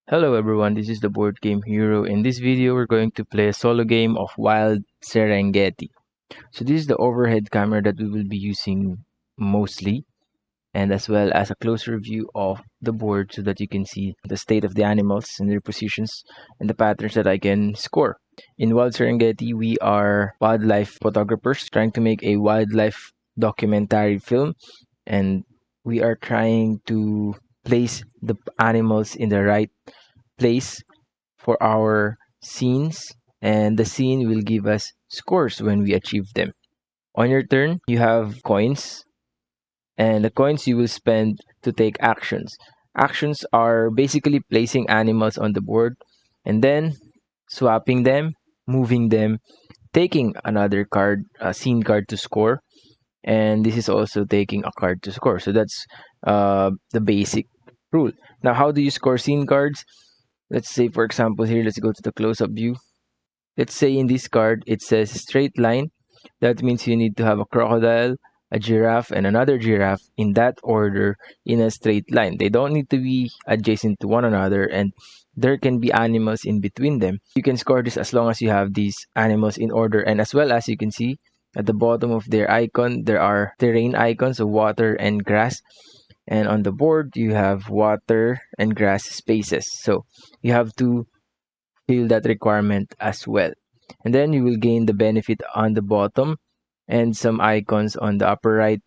Hello everyone, this is the Board Game Hero. In this video, we're going to play a solo game of Wild Serengeti. So this is the overhead camera that we will be using mostly, and as well as a closer view of the board so that you can see the state of the animals and their positions and the patterns that I can score. In Wild Serengeti, we are wildlife photographers trying to make a wildlife documentary film, and we are trying to place the animals in the right place for our scenes, and the scene will give us scores when we achieve them. On your turn, you have coins, and the coins you will spend to take actions. Actions are basically placing animals on the board and then swapping them, moving them, taking another card, a scene card to score, and this is also taking a card to score. So that's the basic rule. Now, how do you score scene cards? Let's say, for example, here, let's go to the close-up view. Let's say in this card, it says straight line. That means you need to have a crocodile, a giraffe, and another giraffe in that order in a straight line. They don't need to be adjacent to one another, and there can be animals in between them. You can score this as long as you have these animals in order, and as well as you can see at the bottom of their icon, there are terrain icons of water and grass. And on the board, you have water and grass spaces. So you have to fill that requirement as well. And then you will gain the benefit on the bottom and some icons on the upper right,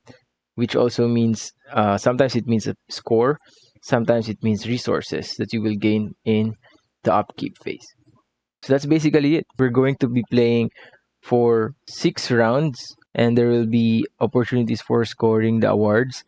which also means sometimes it means a score, sometimes it means resources that you will gain in the upkeep phase. So that's basically it. We're going to be playing for 6 rounds, and there will be opportunities for scoring the awards,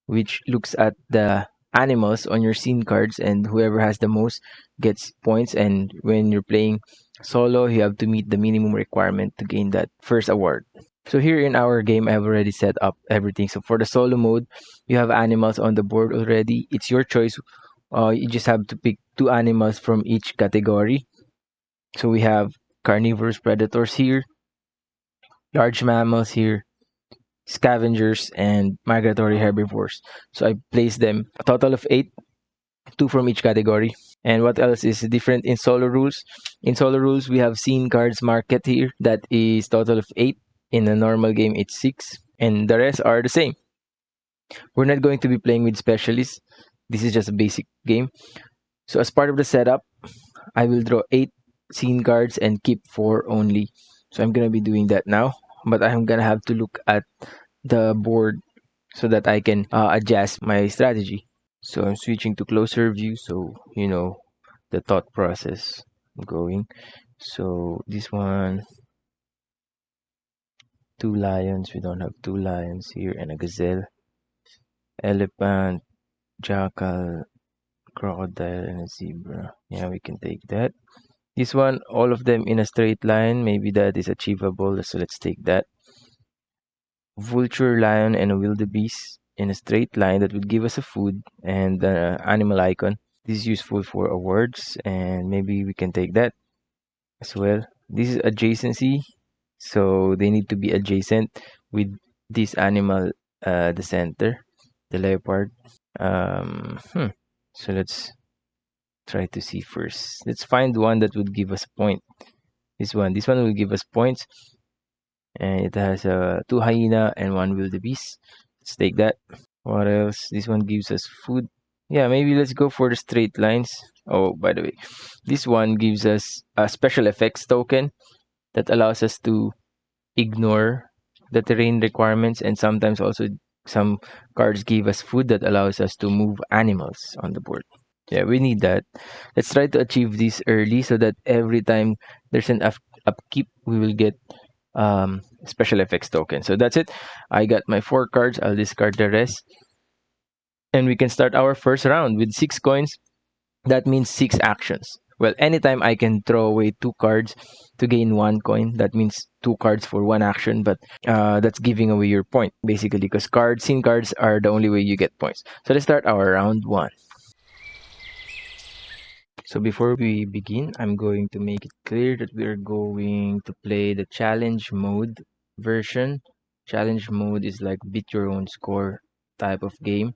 which looks at the animals on your scene cards, and whoever has the most gets points. And when you're playing solo, you have to meet the minimum requirement to gain that first award. So here in our game, I've already set up everything. So for the solo mode, you have animals on the board already. It's your choice. You just have to pick 2 animals from each category. So we have carnivorous predators here, large mammals here, scavengers, and migratory herbivores. So I placed them a total of 8, 2 from each category. And what else is different in solo rules? In solo rules, we have scene cards market here. That is total of 8. In a normal game, it's 6. And the rest are the same. We're not going to be playing with specialists. This is just a basic game. So as part of the setup, I will draw 8 scene cards and keep 4 only. So I'm going to be doing that now. But I'm going to have to look at the board so that I can adjust my strategy. So I'm switching to closer view so you know the thought process going. So this one, 2 lions, we don't have 2 lions here, and a gazelle, elephant, jackal, crocodile, and a zebra. Yeah, we can take that. This one, all of them in a straight line, maybe that is achievable, so let's take that. Vulture, lion, and a wildebeest in a straight line, that would give us a food and the animal icon. This is useful for awards, and maybe we can take that as well. This is adjacency, so they need to be adjacent with this animal, the center, the leopard. So let's try to see first. Let's find one that would give us a point. This one will give us points, and it has 2 hyena and 1 wildebeest. Let's take that. What else? This one gives us food. Yeah, maybe let's go for the straight lines. Oh, by the way, this one gives us a special effects token that allows us to ignore the terrain requirements, and sometimes also some cards give us food that allows us to move animals on the board. Yeah, we need that. Let's try to achieve this early so that every time there's an upkeep, we will get special effects token. So that's it. I got my 4 cards. I'll discard the rest. And we can start our first round with 6 coins. That means 6 actions. Well, anytime I can throw away 2 cards to gain 1 coin. That means 2 cards for 1 action, but that's giving away your point, basically, because scene cards are the only way you get points. So let's start our round 1. So before we begin, I'm going to make it clear that we are going to play the challenge mode version. Challenge mode is like beat your own score type of game.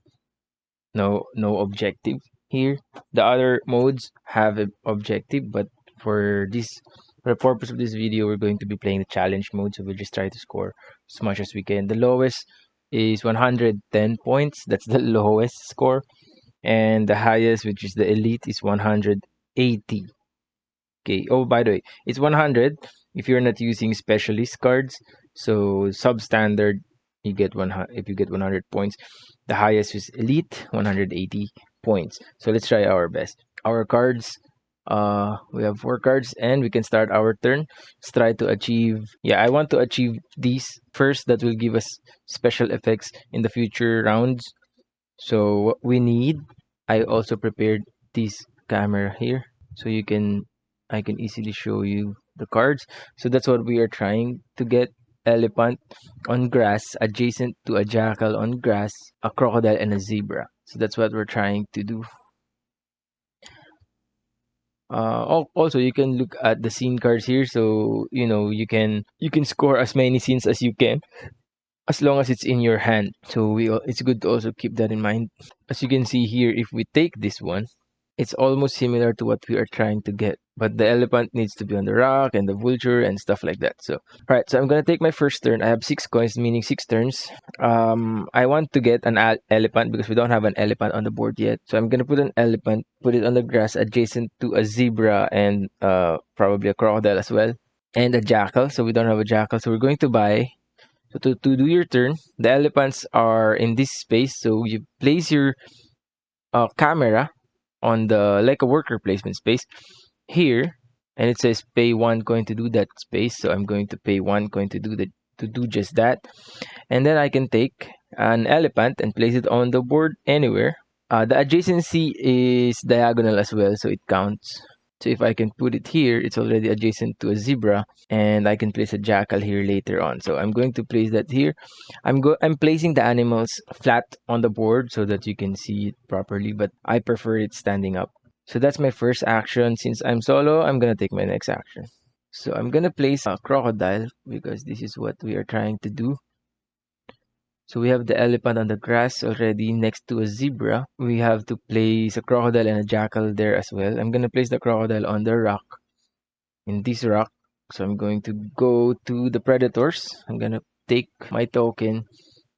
No objective here. The other modes have an objective, but for this for the purpose of this video, we're going to be playing the challenge mode, so we'll just try to score as much as we can. The lowest is 110 points. That's the lowest score. And the highest, which is the elite, is 180. Okay. Oh, by the way, it's 100 if you're not using specialist cards. So substandard, you get 100 if you get 100 points. The highest is elite, 180 points. So let's try our best. Our cards, we have 4 cards, and we can start our turn. Let's try to achieve. Yeah, I want to achieve these first. That will give us special effects in the future rounds. So what we need, I also prepared this camera here, so I can easily show you the cards. So that's what we are trying to get: elephant on grass, adjacent to a jackal on grass, a crocodile, and a zebra. So that's what we're trying to do. Also, you can look at the scene cards here, so you can score as many scenes as you can, as long as it's in your hand. So it's good to also keep that in mind. As you can see here, if we take this one, it's almost similar to what we are trying to get, but the elephant needs to be on the rock and the vulture and stuff like that. So all right, so I'm gonna take my first turn. I have 6 coins, meaning 6 turns. I want to get an elephant because we don't have an elephant on the board yet. So I'm gonna put an elephant, put it on the grass adjacent to a zebra and probably a crocodile as well, and a jackal. So we don't have a jackal, so we're going to buy. So to do your turn, the elephants are in this space. So you place your camera on the, like a worker placement space here, and it says pay 1 coin to do that space. So I'm going to pay 1 coin to do just that, and then I can take an elephant and place it on the board anywhere. The adjacency is diagonal as well, so it counts. So if I can put it here, it's already adjacent to a zebra, and I can place a jackal here later on. So I'm going to place that here. I'm placing the animals flat on the board so that you can see it properly, but I prefer it standing up. So that's my first action. Since I'm solo, I'm gonna take my next action. So I'm gonna place a crocodile because this is what we are trying to do. So we have the elephant on the grass already next to a zebra. We have to place a crocodile and a jackal there as well. I'm gonna place the crocodile on the rock, in this rock. So I'm going to go to the predators. I'm gonna take my token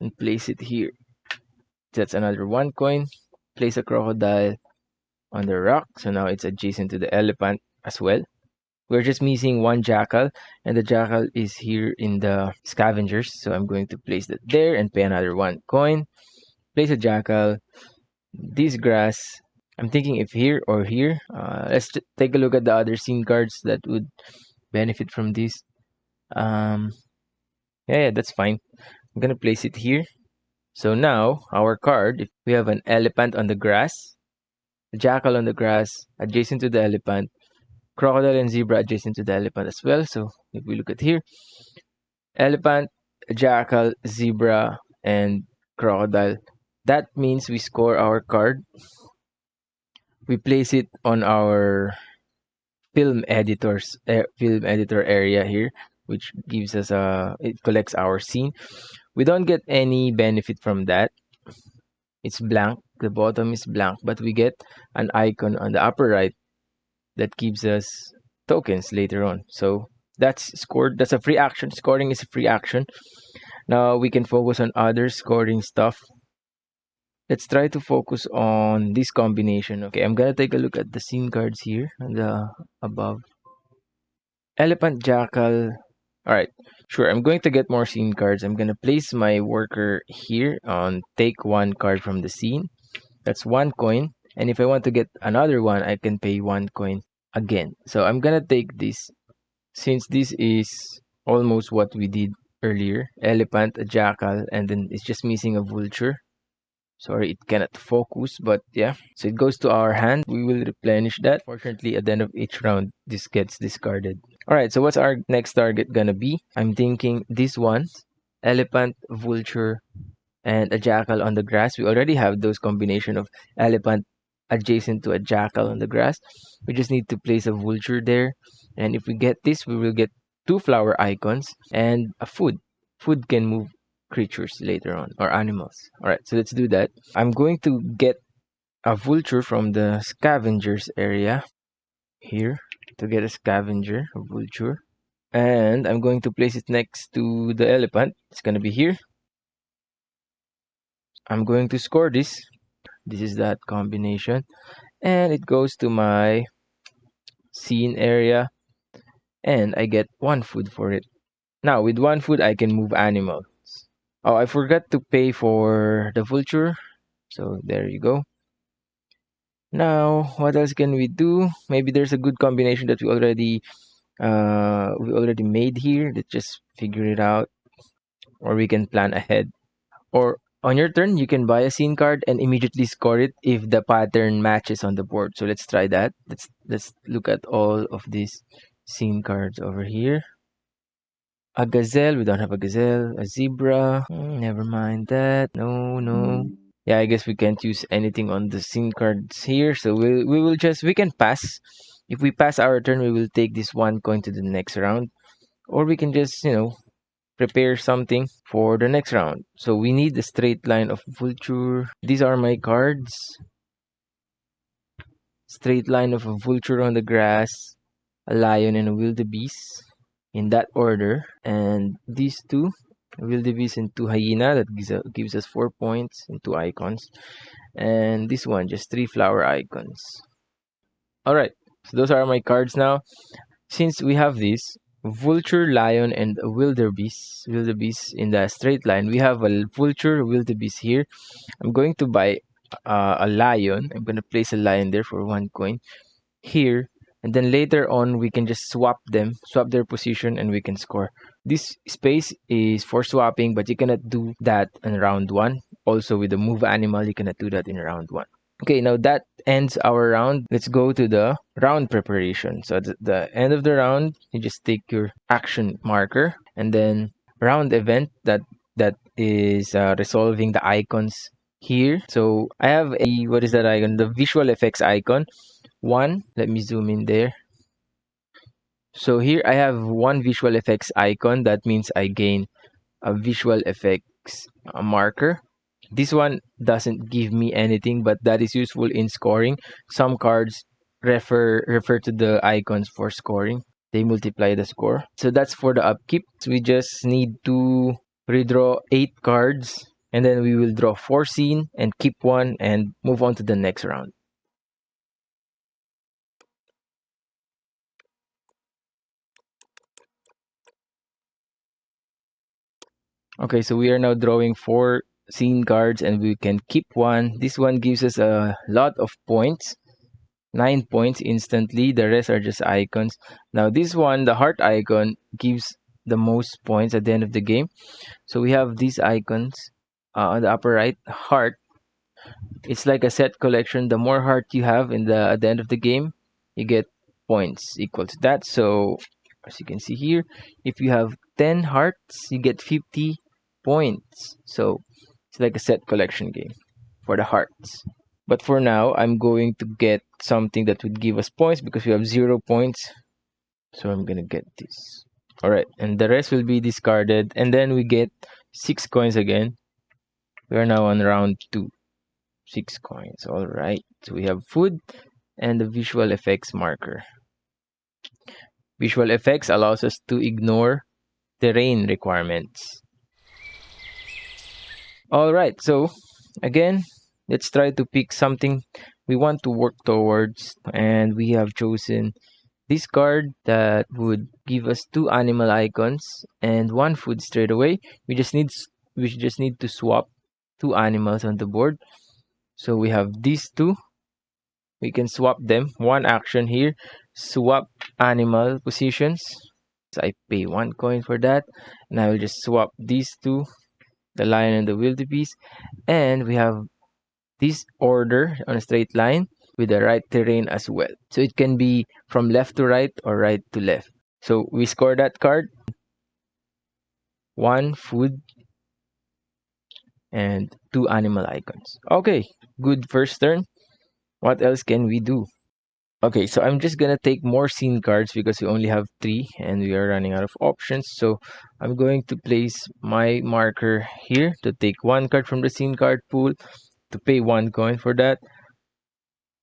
and place it here. That's another 1 coin. Place a crocodile on the rock. So now it's adjacent to the elephant as well. We're just missing one jackal, and the jackal is here in the scavengers. So I'm going to place that there and pay another 1 coin. Place a jackal. This grass, I'm thinking if here or here. Let's take a look at the other scene cards that would benefit from this. Yeah, that's fine. I'm gonna place it here. So now our card, if we have an elephant on the grass, a jackal on the grass adjacent to the elephant, crocodile and zebra adjacent to the elephant as well. So if we look at here, elephant, jackal, zebra, and crocodile. That means we score our card. We place it on our film editor area here, which gives us it collects our scene. We don't get any benefit from that. It's blank. The bottom is blank, but we get an icon on the upper right that gives us tokens later on. So that's scored. That's a free action. Scoring is a free action. Now we can focus on other scoring stuff. Let's try to focus on this combination. Okay, I'm gonna take a look at the scene cards here on the above. Elephant, jackal. All right, sure. I'm going to get more scene cards. I'm gonna place my worker here on take 1 card from the scene. That's 1 coin. And if I want to get another one, I can pay 1 coin again. So I'm gonna take this, since this is almost what we did earlier. Elephant, a jackal, and then it's just missing a vulture. Sorry, it cannot focus, but yeah. So it goes to our hand. We will replenish that. Fortunately, at the end of each round, this gets discarded. All right, so what's our next target gonna be? I'm thinking this one: elephant, vulture, and a jackal on the grass. We already have those combination of elephant, adjacent to a jackal on the grass. We just need to place a vulture there. And if we get this, we will get two flower icons and a food. Food can move creatures later on or animals. All right, so let's do that. I'm going to get a vulture from the scavengers area here to get a scavenger, a vulture. And I'm going to place it next to the elephant. It's going to be here. I'm going to score this. This is that combination. And it goes to my scene area. And I get one food for it. Now, with one food, I can move animals. Oh, I forgot to pay for the vulture. So there you go. Now, what else can we do? Maybe there's a good combination that we already made here. Let's just figure it out, or we can plan ahead. Or on your turn, you can buy a scene card and immediately score it if the pattern matches on the board. So let's try that. Let's look at all of these scene cards over here. A gazelle, we don't have a gazelle. A zebra, never mind that. No, no. Yeah, I guess we can't use anything on the scene cards here. So we can pass. If we pass our turn, we will take this one coin to the next round. Or we can just, prepare something for the next round. So we need the straight line of vulture. These are my cards. Straight line of a vulture on the grass, a lion and a wildebeest in that order. And these two, wildebeest and two hyena, that gives us 4 points and two icons. And this one, just three flower icons. Alright, so those are my cards now. Since we have this, vulture, lion, and a wildebeest in the straight line, we have a vulture, wildebeest here. I'm going to buy a lion. I'm going to place a lion there for one coin here. And then later on, we can just swap their position, and we can score. This space is for swapping, but you cannot do that in round one. Also, with the move animal, you cannot do that in round one. Okay, now that ends our round. Let's go to the round preparation. So at the end of the round, you just take your action marker, and then round event that is resolving the icons here. So I have what is that icon? The visual effects icon. One, let me zoom in there. So here I have one visual effects icon. That means I gain a visual effects marker. This one doesn't give me anything, but that is useful in scoring. Some cards refer to the icons for scoring. They multiply the score. So that's for the upkeep. So we just need to redraw 8 cards, and then we will draw 4 scene and keep one and move on to the next round. Okay, so we are now drawing 4 scene cards and we can keep one. This one gives us a lot of points. 9 points instantly. The rest are just icons. Now this one, the heart icon, gives the most points at the end of the game. So we have these icons on the upper right. Heart. It's like a set collection. The more heart you have at the end of the game, you get points equal to that. So as you can see here, if you have 10 hearts, you get 50 points. So it's like a set collection game for the hearts. But for now, I'm going to get something that would give us points because we have 0 points. So I'm going to get this. Alright, and the rest will be discarded. And then we get 6 coins again. We are now on round 2. 6 coins. Alright, so we have food and the visual effects marker. Visual effects allows us to ignore terrain requirements. Alright, so again, let's try to pick something we want to work towards, and we have chosen this card that would give us 2 animal icons and 1 food straight away. We just need to swap 2 animals on the board. So we have these 2. We can swap them. One action here, swap animal positions. So I pay 1 coin for that, and I will just swap these 2, the lion and the wildebeest, and we have this order on a straight line with the right terrain as well. So it can be from left to right or right to left. So we score that card. 1 food and 2 animal icons. Okay, good first turn. What else can we do? Okay, so I'm just gonna take more scene cards because we only have 3 and we are running out of options. So I'm going to place my marker here to take 1 card from the scene card pool to pay 1 coin for that.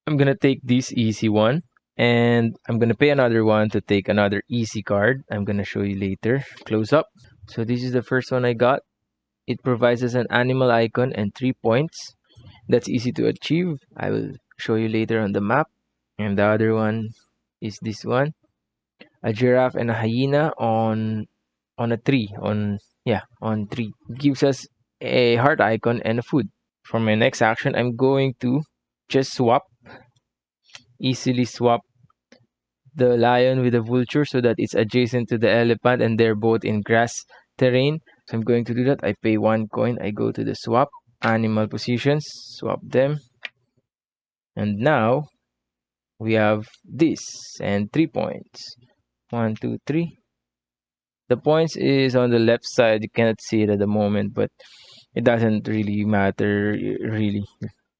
I'm gonna take this easy one and I'm gonna pay another one to take another easy card. I'm gonna show you later. Close up. So this is the first one I got. It provides us an animal icon and 3 points. That's easy to achieve. I will show you later on the map. And the other one is this one. A giraffe and a hyena on a tree. On tree. Gives us a heart icon and a food. For my next action, I'm going to just easily swap the lion with the vulture so that it's adjacent to the elephant and they're both in grass terrain. So I'm going to do that. I pay 1 coin. I go to the swap animal positions, swap them. And now we have this and 3 points. 1, 2, 3. The points is on the left side. You cannot see it at the moment, but it doesn't really matter. Really,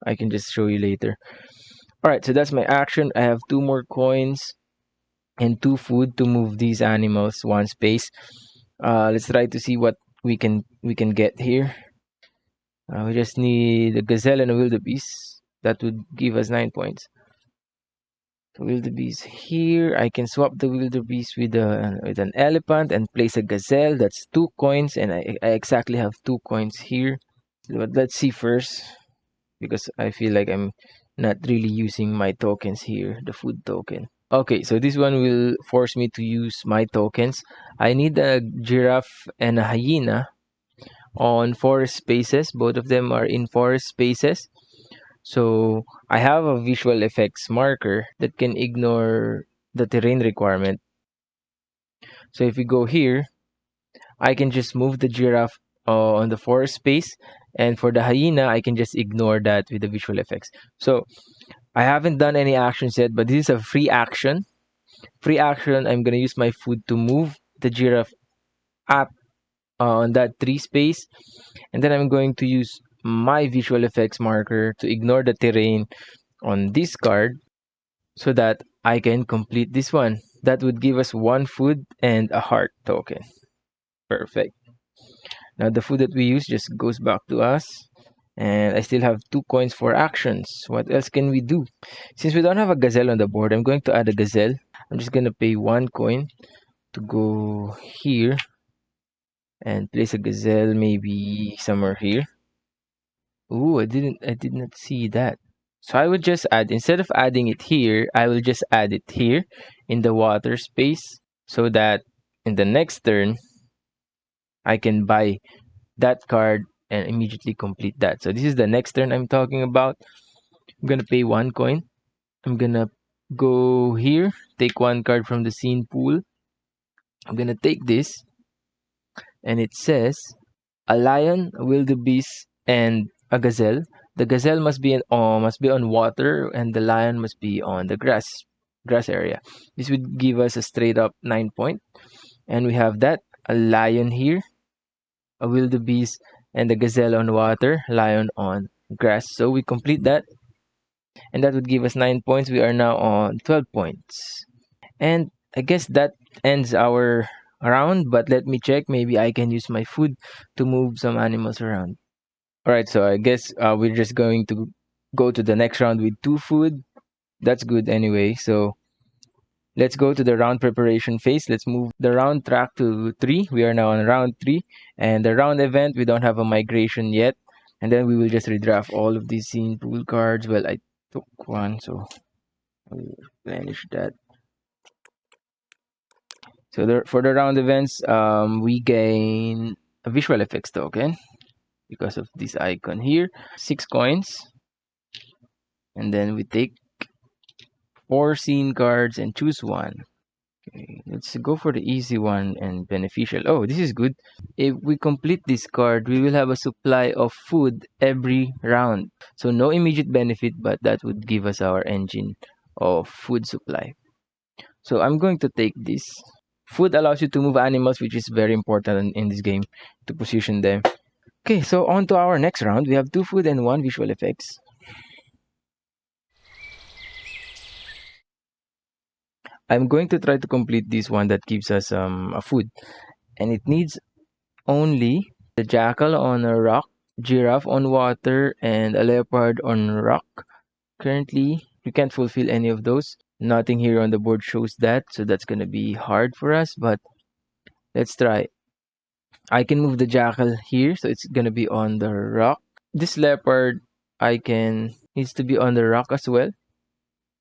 I can just show you later. All right, so that's my action. I have 2 more coins and 2 food to move these animals 1 space. Let's try to see what we can get here. We just need a gazelle and a wildebeest. That would give us 9 points. The wildebeest here. I can swap the wildebeest with an elephant and place a gazelle. That's 2 coins, and I exactly have 2 coins here. But let's see first, because I feel like I'm not really using my tokens here, the food token. Okay, so this one will force me to use my tokens. I need a giraffe and a hyena on forest spaces. Both of them are in forest spaces. So I have a visual effects marker that can ignore the terrain requirement. So if we go here, I can just move the giraffe on the forest space. And for the hyena, I can just ignore that with the visual effects. So I haven't done any actions yet, but this is a free action. Free action, I'm going to use my food to move the giraffe up on that tree space. And then I'm going to use my visual effects marker to ignore the terrain on this card so that I can complete this one. That would give us 1 food and a heart token. Perfect. Now the food that we use just goes back to us. And I still have 2 coins for actions. What else can we do? Since we don't have a gazelle on the board, I'm going to add a gazelle. I'm just going to pay 1 coin to go here and place a gazelle maybe somewhere here. Ooh, I did not see that. So I would just add, instead of adding it here, I will just add it here in the water space so that in the next turn, I can buy that card and immediately complete that. So this is the next turn I'm talking about. I'm going to pay 1 coin. I'm going to go here, take 1 card from the scene pool. I'm going to take this and it says a lion, a wildebeest, and a gazelle. The gazelle must be on water, and the lion must be on the grass area. This would give us a straight up 9 point, and we have that a lion here, a wildebeest, and the gazelle on water, lion on grass. So we complete that, and that would give us 9 points. We are now on 12 points, and I guess that ends our round. But let me check. Maybe I can use my food to move some animals around. All right, so I guess we're just going to go to the next round with 2 food. That's good anyway. So let's go to the round preparation phase. Let's move the round track to 3. We are now on round 3. And the round event, we don't have a migration yet. And then we will just redraft all of these scene pool cards. Well, I took one, so I'll replenish that. So for the round events, we gain a visual effects token because of this icon here. 6 coins. And then we take 4 scene cards and choose one. Okay, let's go for the easy one and beneficial. Oh, this is good. If we complete this card, we will have a supply of food every round. So no immediate benefit, but that would give us our engine of food supply. So I'm going to take this. Food allows you to move animals, which is very important in this game to position them. Okay, so on to our next round. We have 2 food and 1 visual effects. I'm going to try to complete this one that gives us a food, and it needs only the jackal on a rock, giraffe on water, and a leopard on rock. Currently, we can't fulfill any of those. Nothing here on the board shows that, so that's gonna be hard for us, but let's try. I can move the jackal here, so it's gonna be on the rock. This leopard, I can needs to be on the rock as well.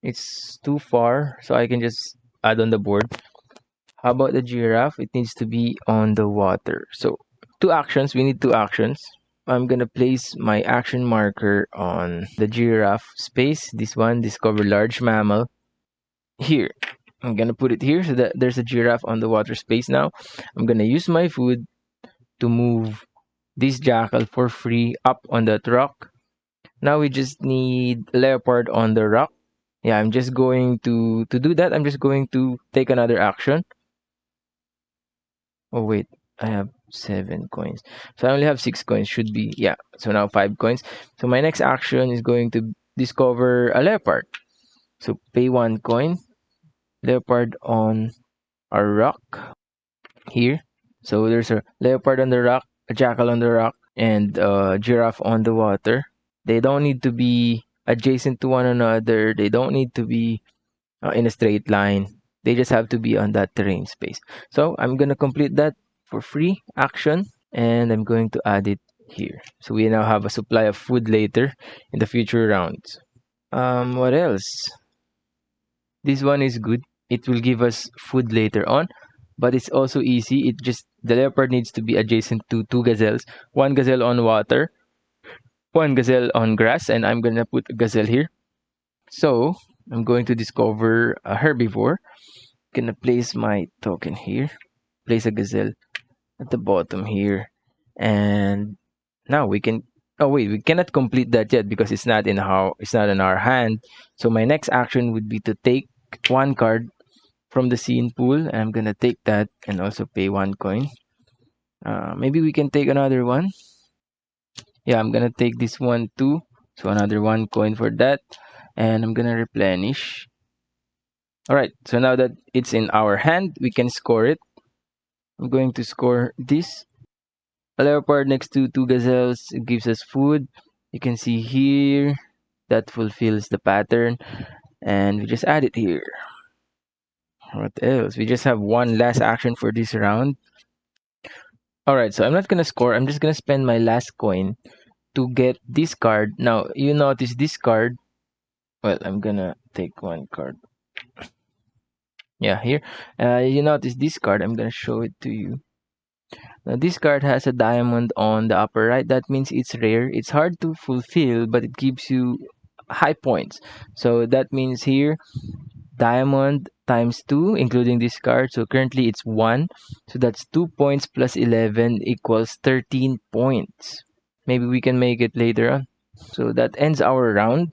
It's too far, so I can just add on the board. How about the giraffe? It needs to be on the water. So two actions, we need two actions. I'm gonna place my action marker on the giraffe space. This one, discover large mammal. Here, I'm gonna put it here so that there's a giraffe on the water space now. I'm gonna use my food to move this jackal for free up on that rock. Now we just need leopard on the rock. Yeah, I'm just going to do that. I'm just going to take another action. Oh wait, I have 7 coins. So I only have 6 coins. Should be, yeah. So now 5 coins. So my next action is going to discover a leopard. So pay 1 coin. Leopard on a rock here. So there's a leopard on the rock, a jackal on the rock, and a giraffe on the water. They don't need to be adjacent to one another. They don't need to be in a straight line. They just have to be on that terrain space. So I'm gonna complete that for free action, and I'm going to add it here. So we now have a supply of food later in the future rounds. What else? This one is good. It will give us food later on, but it's also easy. It just the leopard needs to be adjacent to two gazelles. One gazelle on water, one gazelle on grass, and I'm gonna put a gazelle here. So I'm going to discover a herbivore. Gonna place my token here. Place a gazelle at the bottom here, and now we can. Oh wait, we cannot complete that yet because it's not in our hand. So my next action would be to take 1 card from the scene pool, and I'm gonna take that and also pay 1 coin. Maybe we can take another one. Yeah, I'm gonna take this one too. So another 1 coin for that, and I'm gonna replenish. All right, so now that it's in our hand, we can score it. I'm going to score this. A leopard next to two gazelles, it gives us food. You can see here that fulfills the pattern, and we just add it here. What else? We just have one last action for this round. All right, so I'm not gonna score. I'm just gonna spend my last coin to get this card. Now you notice this card. Well, I'm gonna take 1 card. Yeah, here. You notice this card. I'm gonna show it to you. Now this card has a diamond on the upper right. That means it's rare. It's hard to fulfill, but it gives you high points. So that means here diamond times 2, including this card. So currently it's 1. So that's 2 points plus 11 equals 13 points. Maybe we can make it later on. So that ends our round.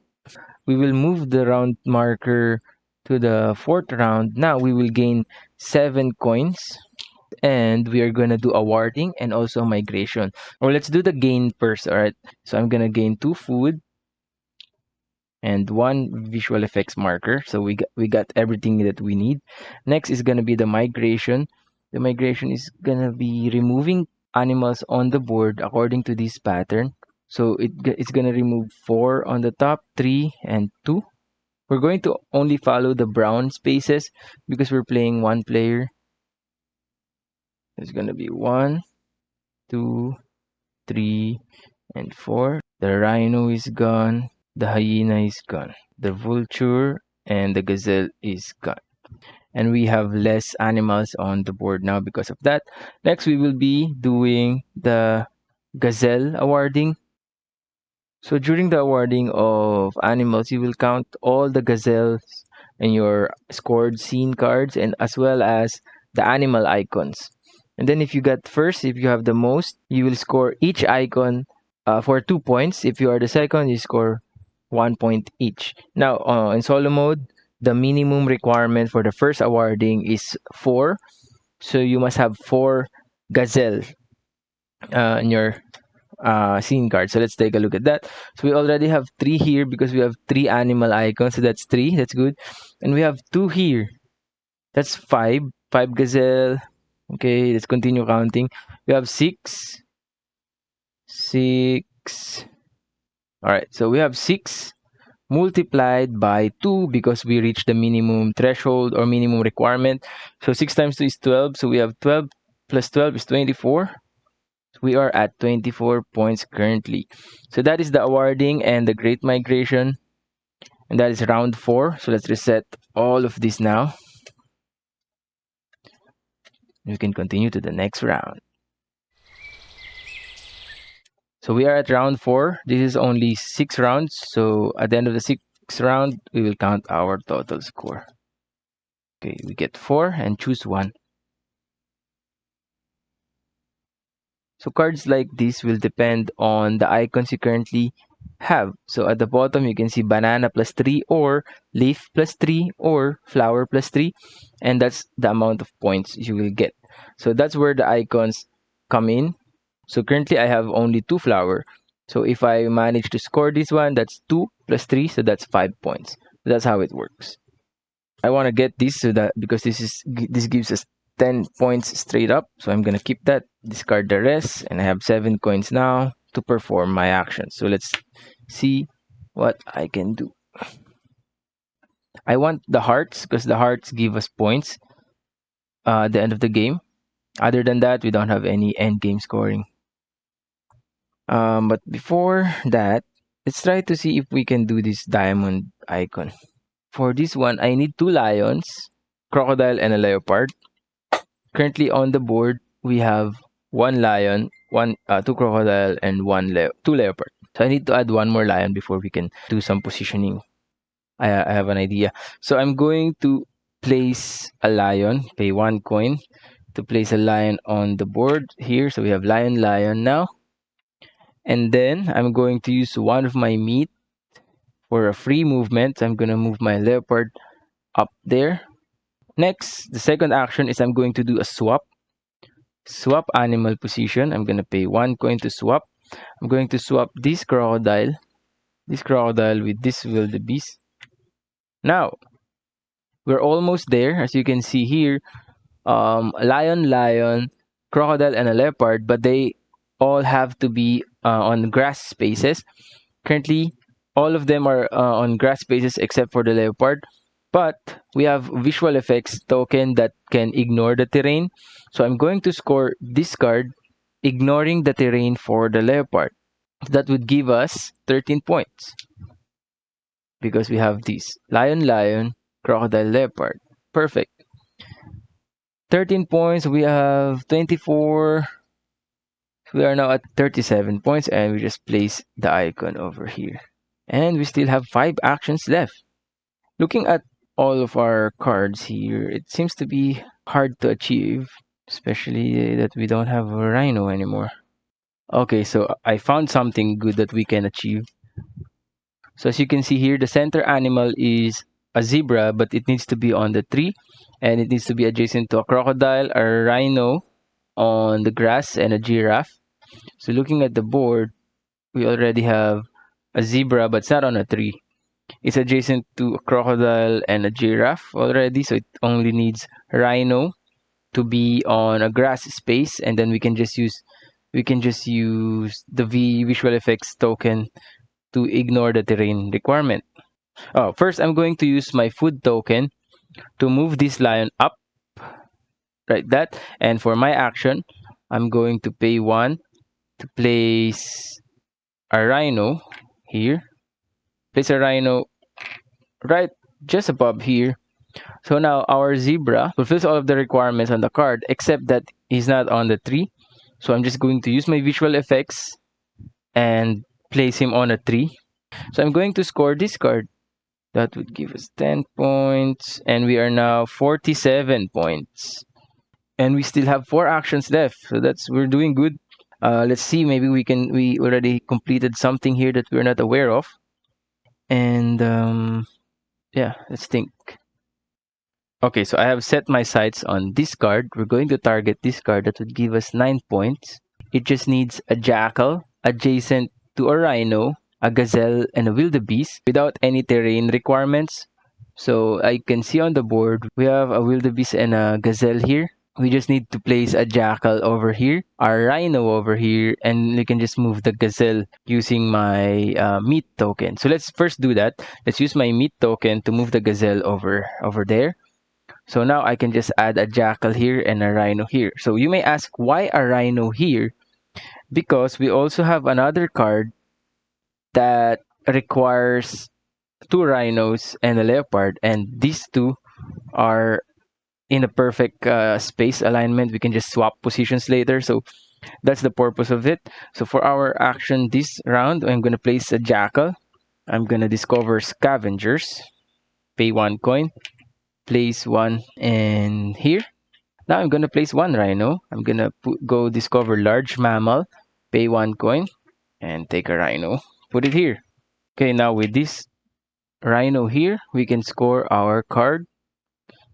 We will move the round marker to the 4th round. Now we will gain 7 coins, and we are going to do awarding and also migration. Or let's do the gain first. All right, so I'm going to gain 2 food and 1 visual effects marker. So we got everything that we need. Next is going to be the migration. The migration is going to be removing animals on the board according to this pattern. So it's going to remove 4 on the top, 3 and 2. We're going to only follow the brown spaces because we're playing one player. There's going to be 1, 2, 3 and 4. The rhino is gone. The hyena is gone. The vulture and the gazelle is gone. And we have less animals on the board now because of that. Next, we will be doing the gazelle awarding. So during the awarding of animals, you will count all the gazelles in your scored scene cards and as well as the animal icons. And then if you got first, if you have the most, you will score each icon for 2 points. If you are the second, you score 1 point each. Now, in solo mode, the minimum requirement for the first awarding is 4. So you must have 4 gazelle in your scene card. So let's take a look at that. So we already have 3 here because we have 3 animal icons. So that's 3. That's good. And we have 2 here. That's 5. 5 gazelle. Okay, let's continue counting. We have 6. 6. Alright, so we have 6 multiplied by 2 because we reached the minimum threshold or minimum requirement. So 6 times 2 is 12. So we have 12 plus 12 is 24. We are at 24 points currently. So that is the awarding and the Great Migration. And that is round 4. So let's reset all of this now. We can continue to the next round. So we are at round 4. This is only 6 rounds. So at the end of the 6th round, we will count our total score. Okay, we get 4 and choose 1. So cards like this will depend on the icons you currently have. So at the bottom, you can see banana plus 3 or leaf plus 3 or flower plus 3. And that's the amount of points you will get. So that's where the icons come in. So currently, I have only 2 flower. So if I manage to score this one, that's 2 plus 3. So that's 5 points. That's how it works. I want to get this so that because this gives us 10 points straight up. So I'm gonna keep that, discard the rest, and I have 7 coins now to perform my action. So let's see what I can do. I want the hearts because the hearts give us points at the end of the game. Other than that, we don't have any end game scoring. But before that, let's try to see if we can do this diamond icon. For this one, I need 2 lions, crocodile, and a leopard. Currently on the board, we have 1 lion, 2 crocodile, and 2 leopard. So I need to add 1 more lion before we can do some positioning. I have an idea. So I'm going to place a lion, pay 1 coin to place a lion on the board here. So we have lion, lion now. And then I'm going to use one of my meat for a free movement. I'm going to move my leopard up there. Next, the second action is I'm going to do a swap. Swap animal position. I'm going to pay 1 coin to swap. I'm going to swap this crocodile with this wildebeest. Now, we're almost there. As you can see here, lion, crocodile, and a leopard, but they all have to be on grass spaces. Currently, all of them are on grass spaces except for the leopard. But we have visual effects token that can ignore the terrain. So I'm going to score this card, ignoring the terrain for the leopard. That would give us 13 points. Because we have these lion, crocodile, leopard. Perfect. 13 points. We have 24. We are now at 37 points and we just place the icon over here. And we still have 5 actions left. Looking at all of our cards here, it seems to be hard to achieve, especially that we don't have a rhino anymore. Okay, so I found something good that we can achieve. So as you can see here, the center animal is a zebra, but it needs to be on the tree, and it needs to be adjacent to a crocodile, a rhino on the grass, and a giraffe. So looking at the board, we already have a zebra, but it's not on a tree. It's adjacent to a crocodile and a giraffe already, so it only needs a rhino to be on a grass space, and then we can just use the visual effects token to ignore the terrain requirement. Oh, first I'm going to use my food token to move this lion up, like that. And for my action, I'm going to pay 1 to place a rhino here. Place a rhino right just above here. So now our zebra fulfills all of the requirements on the card, except that he's not on the tree. So I'm just going to use my visual effects and place him on a tree. So I'm going to score this card. That would give us 10 points. And we are now 47 points. And we still have 4 actions left. So we're doing good. Let's see, maybe we already completed something here that we're not aware of. And yeah, let's think. Okay, so I have set my sights on this card. We're going to target this card. That would give us 9 points. It just needs a jackal adjacent to a rhino, a gazelle, and a wildebeest without any terrain requirements. So I can see on the board we have a wildebeest and a gazelle here. We just need to place a jackal over here, a rhino over here, and we can just move the gazelle using my meat token. So let's first do that. Let's use my meat token to move the gazelle over there. So now I can just add a jackal here and a rhino here. So you may ask, why a rhino here? Because we also have another card that requires two rhinos and a leopard, and these two are in a perfect space alignment. We can just swap positions later. So that's the purpose of it. So for our action this round, I'm going to place a jackal. I'm going to discover scavengers, pay 1 coin, place one in here. Now I'm going to place one rhino. I'm going to go discover large mammal, pay 1 coin, and take a rhino. Put it here. Okay, now with this rhino here, we can score our card.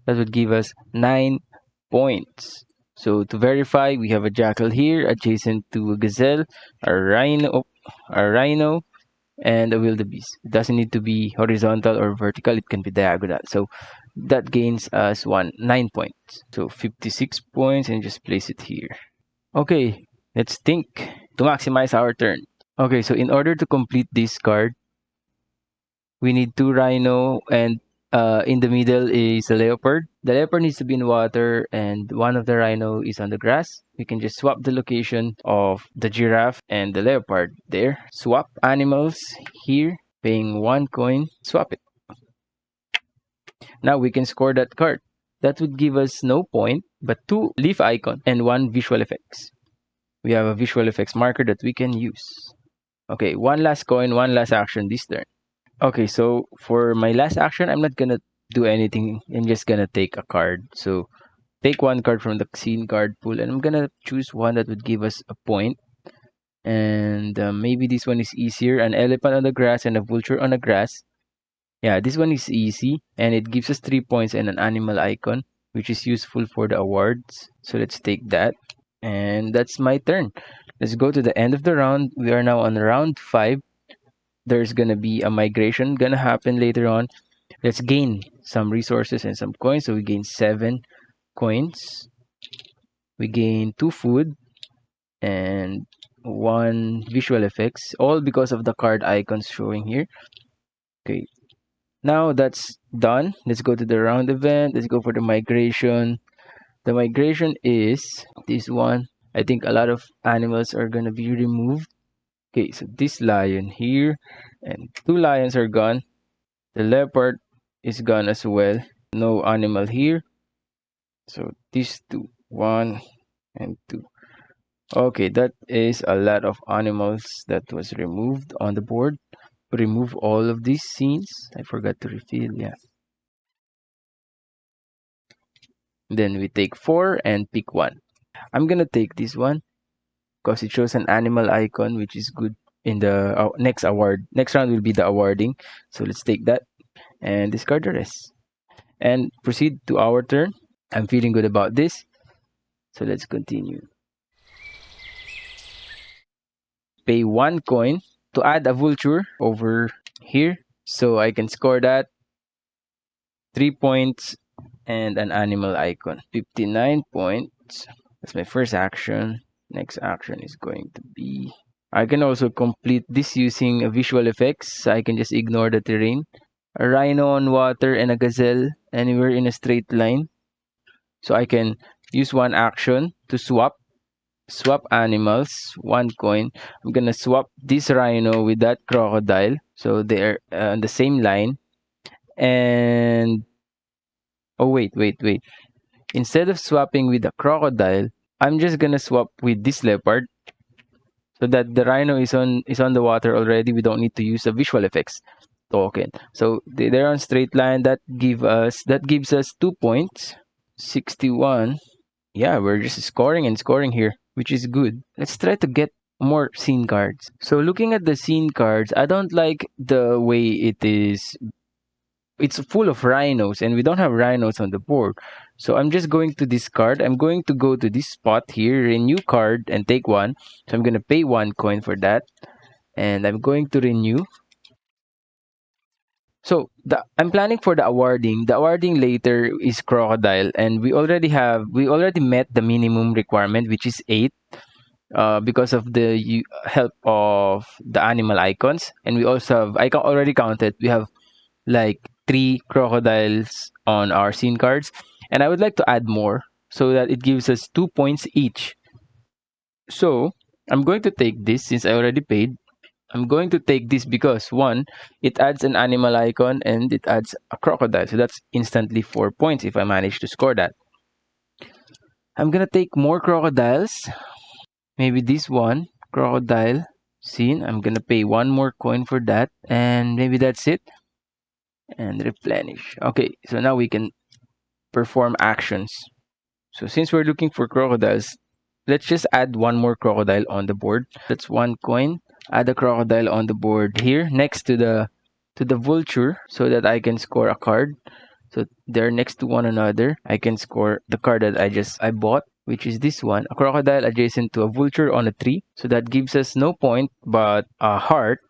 That would give us 9 points. So to verify, we have a jackal here adjacent to a gazelle, a rhino, and a wildebeest. It doesn't need to be horizontal or vertical, it can be diagonal. So that gains us 9 points. So 56 points, and just place it here. Okay, let's think to maximize our turn. Okay, so in order to complete this card, we need two rhino, and in the middle is a leopard. The leopard needs to be in water, and one of the rhino is on the grass. We can just swap the location of the giraffe and the leopard there. Swap animals here, paying 1 coin. Swap it. Now we can score that card. That would give us no point, but 2 leaf icon and 1 visual effects. We have a visual effects marker that we can use. Okay, 1 last coin, 1 last action this turn. Okay, so for my last action, I'm not gonna do anything. I'm just gonna take a card. So take 1 card from the scene card pool, and I'm gonna choose one that would give us a point. And maybe this one is easier. An elephant on the grass and a vulture on the grass. Yeah, this one is easy, and it gives us 3 points and an animal icon, which is useful for the awards. So let's take that. And that's my turn. Let's go to the end of the round. We are now on round 5. There's gonna be a migration gonna happen later on. Let's gain some resources and some coins. So we gain 7 coins. We gain 2 food and 1 visual effects, all because of the card icons showing here. Okay, now that's done. Let's go to the round event. Let's go for the migration. The migration is this one. I think a lot of animals are gonna be removed. Okay, so this lion here and 2 lions are gone. The leopard is gone as well. No animal here. So these two, 1 and 2. Okay, that is a lot of animals that was removed on the board. Remove all of these scenes. I forgot to refill, yeah. Then we take 4 and pick 1. I'm gonna take this one because it shows an animal icon, which is good in the next award. Next round will be the awarding. So let's take that and discard the rest. And proceed to our turn. I'm feeling good about this. So let's continue. Pay 1 coin to add a vulture over here. So I can score that. 3 points and an animal icon. 59 points. That's my first action. Next action is going to be... I can also complete this using visual effects. I can just ignore the terrain. A rhino on water and a gazelle anywhere in a straight line. So I can use one action to swap animals, 1 coin. I'm gonna swap this rhino with that crocodile, so they're on the same line. And oh, wait. Instead of swapping with the crocodile, I'm just gonna swap with this leopard, so that the rhino is on the water already. We don't need to use a visual effects token. So they're on straight line. That gives us 2 points. 61. Yeah, we're just scoring and scoring here, which is good. Let's try to get more scene cards. So looking at the scene cards, I don't like the way it is. It's full of rhinos, and we don't have rhinos on the board. So I'm just going to discard. I'm going to go to this spot here, renew card, and take 1. So I'm going to pay 1 coin for that. And I'm going to renew. So I'm planning for the awarding. The awarding later is crocodile, and we already met the minimum requirement, which is 8, because of the help of the animal icons, and we also have already counted. We have like 3 crocodiles on our scene cards, and I would like to add more so that it gives us 2 points each. So I'm going to take this since I already paid. I'm going to take this because one, it adds an animal icon and it adds a crocodile. So that's instantly 4 points if I manage to score that. I'm gonna take more crocodiles. Maybe this one, crocodile scene. I'm gonna pay 1 more coin for that. And maybe that's it. And replenish. Okay, so now we can perform actions. So since we're looking for crocodiles, let's just add 1 more crocodile on the board. That's 1 coin. Add a crocodile on the board here next to the vulture so that I can score a card. So they're next to one another. I can score the card that I bought, which is this one, a crocodile adjacent to a vulture on a tree. So that gives us no point but a heart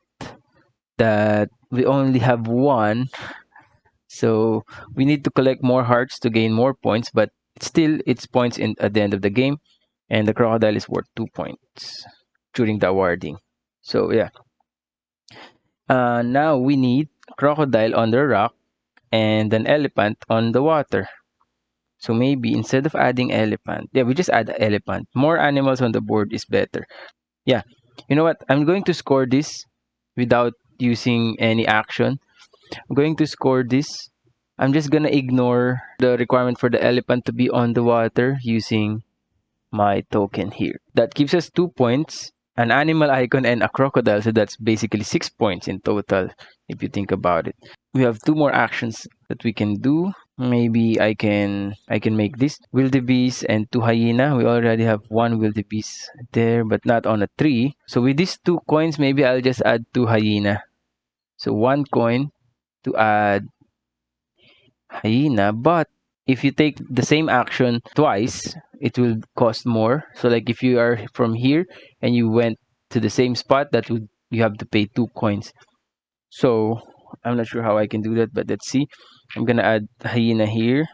that we only have one. So we need to collect more hearts to gain more points, but still it's points in at the end of the game, and the crocodile is worth 2 points during the awarding. So yeah. Now we need crocodile on the rock and an elephant on the water. So maybe instead of adding elephant, yeah, we just add elephant. More animals on the board is better. Yeah. You know what? I'm going to score this without using any action. I'm going to score this. I'm just gonna ignore the requirement for the elephant to be on the water using my token here. That gives us 2 points, an animal icon and a crocodile. So that's basically 6 points in total if you think about it. We have 2 more actions that we can do. Maybe I can make this wildebeest and 2 hyena. We already have 1 wildebeest there, but not on a tree. So with these 2 coins, maybe I'll just add 2 hyena. So 1 coin to add hyena, but if you take the same action twice, it will cost more. So like if you are from here and you went to the same spot, that would you have to pay 2 coins. So I'm not sure how I can do that, but let's see. I'm gonna add hyena here.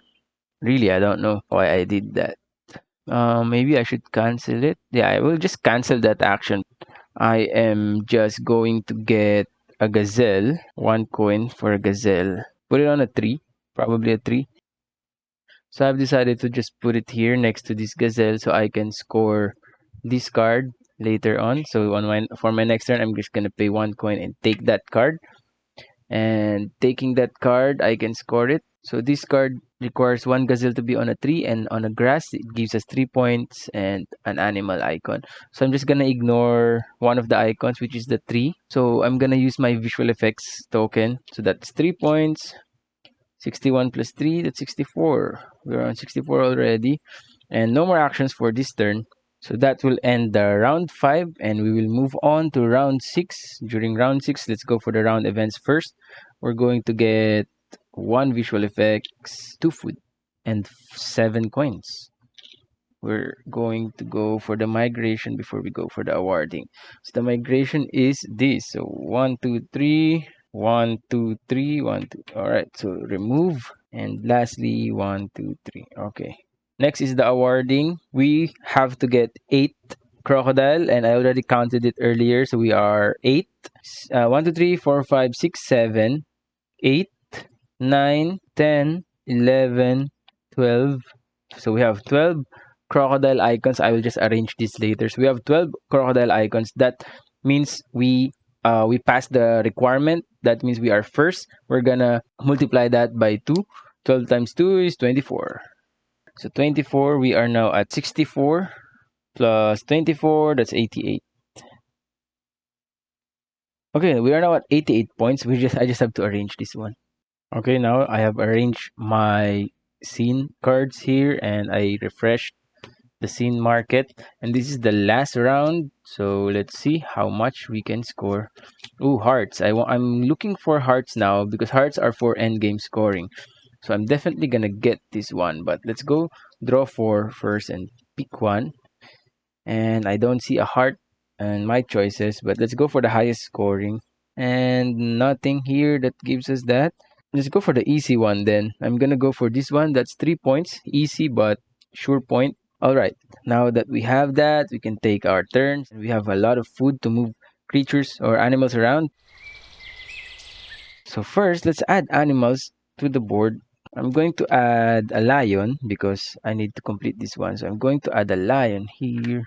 Really, I don't know why I did that. Maybe I should cancel it. Yeah, I will just cancel that action. I am just going to get a gazelle. 1 coin for a gazelle. Put it on a tree. Probably a tree. So I've decided to just put it here next to this gazelle so I can score this card later on. So for my next turn, I'm just gonna pay 1 coin and take that card. And taking that card, I can score it. So this card requires 1 gazelle to be on a tree and on a grass. It gives us 3 points and an animal icon. So I'm just gonna ignore one of the icons, which is the tree. So I'm gonna use my visual effects token. So that's 3 points. 61 plus 3, that's 64. We're on 64 already. And no more actions for this turn. So that will end the round 5 and we will move on to round 6. During round 6, let's go for the round events first. We're going to get 1 visual effects, 2 food, and 7 coins. We're going to go for the migration before we go for the awarding. So the migration is this. So 1, 2, 3, 1, 2, 3, 1, 2. All right. So remove. And lastly, 1, 2, 3. Okay. Next is the awarding. We have to get 8 crocodile, and I already counted it earlier. So we are 8. 1, 2, 3, 4, 5, 6, 7, 8, 9, 10, 11, 12. So we have 12 crocodile icons. I will just arrange this later. So we have 12 crocodile icons. That means we passed the requirement. That means we are first. We're gonna multiply that by 2. 12 times 2 is 24. So 24, we are now at 64 plus 24, that's 88. Okay, we are now at 88 points. I just have to arrange this one. Okay, now I have arranged my scene cards here and I refreshed the scene market, and this is the last round. So let's see how much we can score. Ooh, hearts. I'm looking for hearts now because hearts are for end game scoring. So I'm definitely gonna get this one, but let's go draw 4 first and pick one. And I don't see a heart and my choices, but let's go for the highest scoring. and nothing here that gives us that. Let's go for the easy one then. I'm gonna go for this one. That's 3 points. Easy but sure point. Alright, now that we have that, we can take our turns. We have a lot of food to move creatures or animals around. So first, let's add animals to the board. I'm going to add a lion because I need to complete this one. So I'm going to add a lion here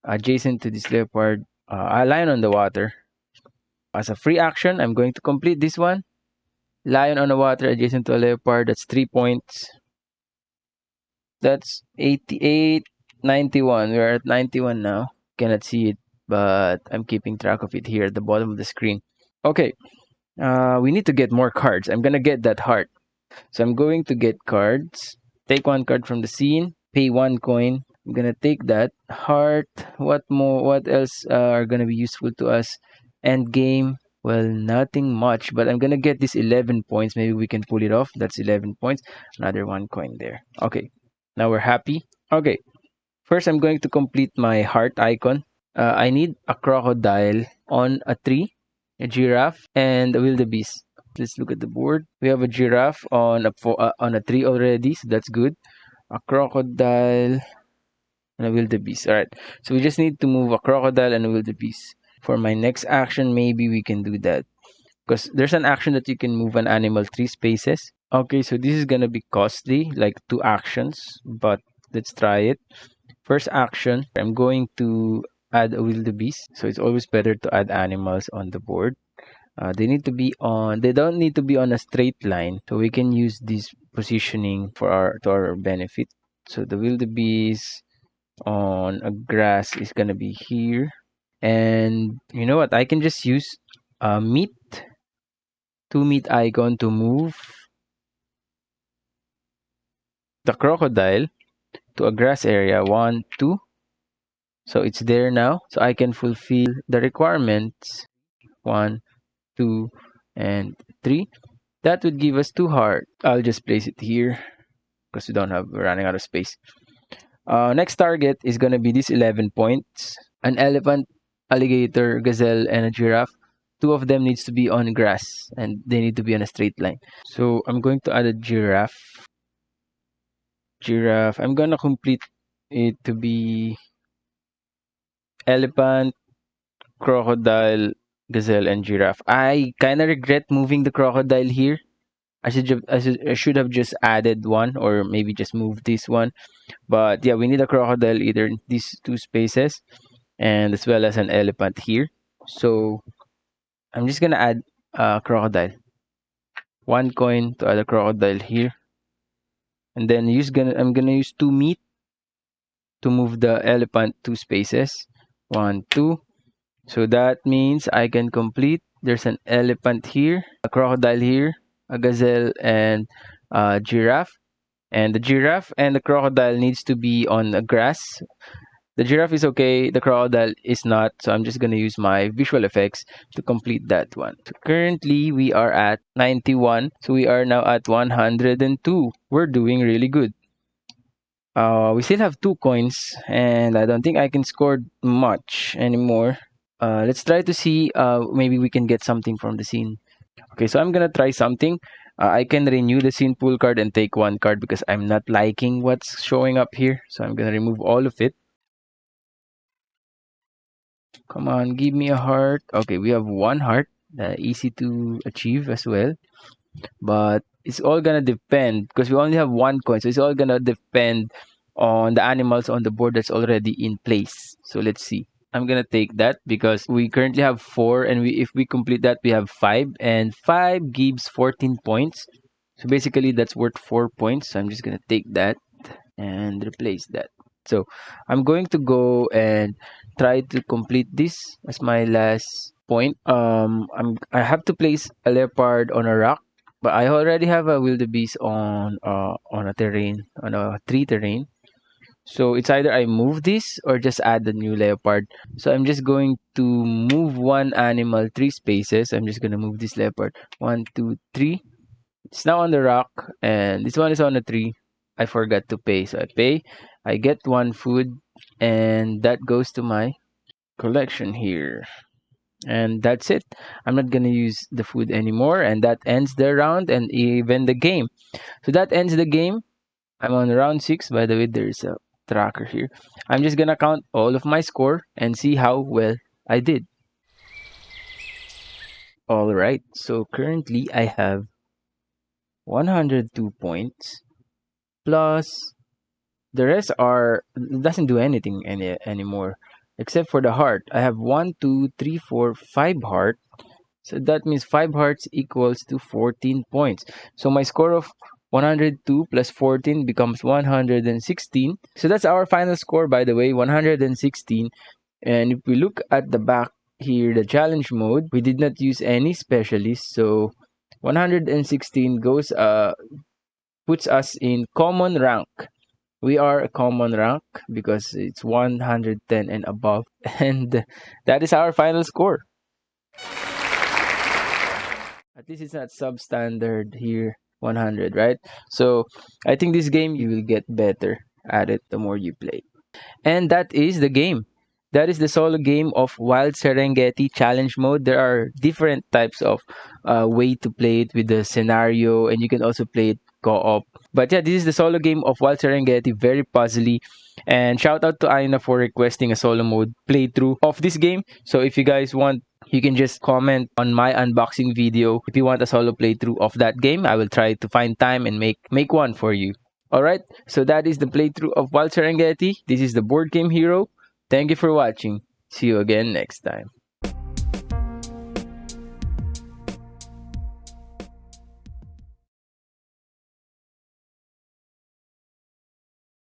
adjacent to this leopard. A lion on the water. As a free action, I'm going to complete this one. Lion on the water adjacent to a leopard. That's 3 points. That's 88, 91. We're at 91 now. Cannot see it, but I'm keeping track of it here at the bottom of the screen. Okay, we need to get more cards. I'm gonna get that heart. So I'm going to get cards. Take one card from the scene. Pay 1 coin. I'm gonna take that heart. What more? What else are gonna be useful to us? End game. Well, nothing much, but I'm gonna get this 11 points. Maybe we can pull it off. That's 11 points. Another 1 coin there. Okay, now we're happy. Okay, first I'm going to complete my heart icon. I need a crocodile on a tree, a giraffe, and a wildebeest. Let's look at the board. We have a giraffe on a tree already, so that's good. A crocodile and a wildebeest. All right, so we just need to move a crocodile and a wildebeest. For my next action, maybe we can do that because there's an action that you can move an animal 3 spaces. Okay, so this is gonna be costly, like 2 actions, but let's try it. First action, I'm going to add a wildebeest. So it's always better to add animals on the board. They don't need to be on a straight line. So we can use this positioning to our benefit. So the wildebeest on a grass is gonna be here. And you know what? I can just use meat, 2 meat icon to move the crocodile to a grass area. 1, 2. So it's there now. So I can fulfill the requirements. 1, 2, and 3. That would give us 2 heart. I'll just place it here because we're running out of space. Next target is gonna be this 11 points. An elephant, alligator, gazelle, and a giraffe. 2 of them needs to be on grass and they need to be on a straight line. So I'm going to add a giraffe. I'm gonna complete it to be elephant, crocodile, gazelle, and giraffe. I kind of regret moving the crocodile here. I should have just added one or maybe just moved this one. But yeah, we need a crocodile either in these 2 spaces and as well as an elephant here. So I'm just gonna add a crocodile. 1 coin to add a crocodile here. And then I'm gonna use 2 meat to move the elephant 2 spaces. 1, 2. So that means I can complete. There's an elephant here, a crocodile here, a gazelle, and a giraffe. And the giraffe and the crocodile needs to be on the grass. The giraffe is okay, the crocodile is not. So I'm just going to use my visual effects to complete that one. So currently we are at 91. So we are now at 102. We're doing really good. We still have 2 coins and I don't think I can score much anymore. Let's try to see maybe we can get something from the scene. Okay, so I'm gonna try something. I can renew the scene pool card and take 1 card because I'm not liking what's showing up here. So I'm gonna remove all of it. Come on, give me a heart. Okay, we have 1 heart. Easy to achieve as well. But it's all gonna depend because we only have 1 coin. So it's all gonna depend on the animals on the board that's already in place. So let's see. I'm gonna take that because we currently have 4 and if we complete that we have 5 and 5 gives 14 points. So basically that's worth 4 points. So I'm just gonna take that and replace that. So I'm going to go and try to complete this as my last point. I have to place a leopard on a rock, but I already have a wildebeest on a tree terrain. So it's either I move this or just add the new leopard. So I'm just going to move one animal 3 spaces. I'm just gonna move this leopard 1, 2, 3. It's now on the rock, and this one is on a tree. I forgot to pay, so I pay. I get 1 food, and that goes to my collection here. And that's it. I'm not gonna use the food anymore, and that ends the round and even the game. So that ends the game. I'm on round 6. By the way, there's a tracker here. I'm just gonna count all of my score and see how well I did. All right. So currently I have 102 points plus the rest are doesn't do anything anymore except for the heart. I have 1, 2, 3, 4, 5 heart. So that means 5 hearts equals to 14 points. So my score of 102 plus 14 becomes 116. So that's our final score, by the way, 116. And if we look at the back here, the challenge mode, we did not use any specialists. So 116 puts us in common rank. We are a common rank because it's 110 and above. And that is our final score. At least it's not substandard here, 100, right? So I think this game you will get better at it the more you play. And that is the game. That is the solo game of Wild Serengeti Challenge Mode. There are different types of way to play it with the scenario, and you can also play it co-op. But yeah, this is the solo game of Wild Serengeti, very puzzly. And shout out to Aina for requesting a solo mode playthrough of this game. So if you guys want, you can just comment on my unboxing video if you want a solo playthrough of that game. I will try to find time and make one for you. Alright, so that is the playthrough of Wild Serengeti. This is the Board Game Hero. Thank you for watching. See you again next time.